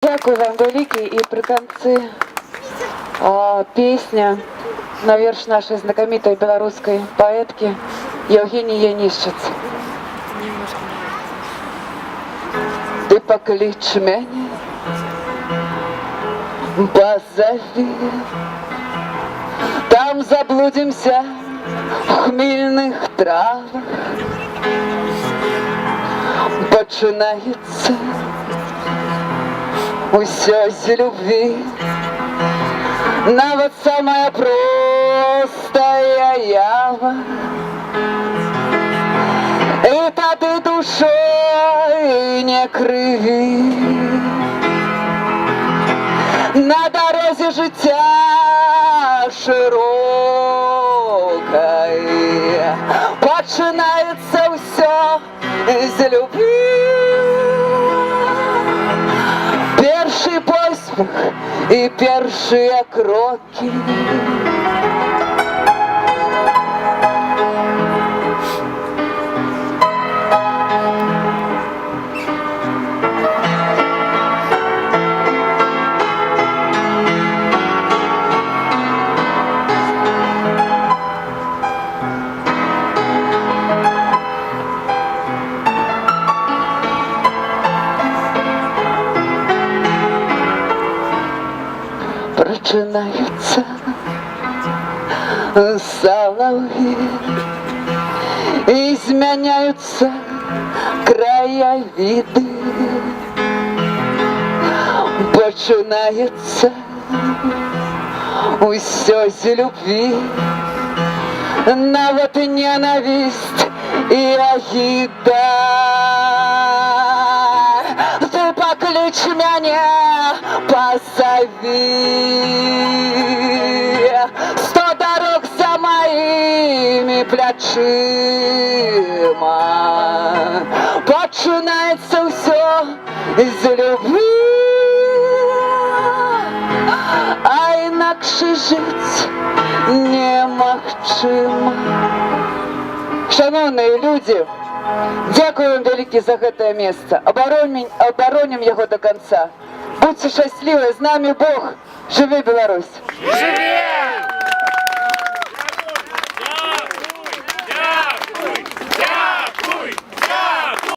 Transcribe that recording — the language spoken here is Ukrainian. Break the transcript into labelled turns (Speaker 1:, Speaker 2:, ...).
Speaker 1: Дякую вам великий, і при кінці пісня на вірш нашої знакомитої білоруської поетки Євгенії Яніщиць. Ти поклич мене, позови, там заблудимся в хмельных травах. Починається усё з любви, нават самая простая ява. І тады душой не криви, на дорозі життя широкой починається все з любви. Перший поспіх і перші кроки. Починаються солов'ї, і зміняються краєвиди. Починається усё з любви, нават ненависть і огида. Ти поклич мене, позови, 100 дорог за моими плечима. Починається все з любви, а інакше жить немагчыма. Шановні люди, дякую вам велике за це місце. Обороним його до кінця. Будьте щасливі, з нами Бог. Живи Білорусь!
Speaker 2: Живе!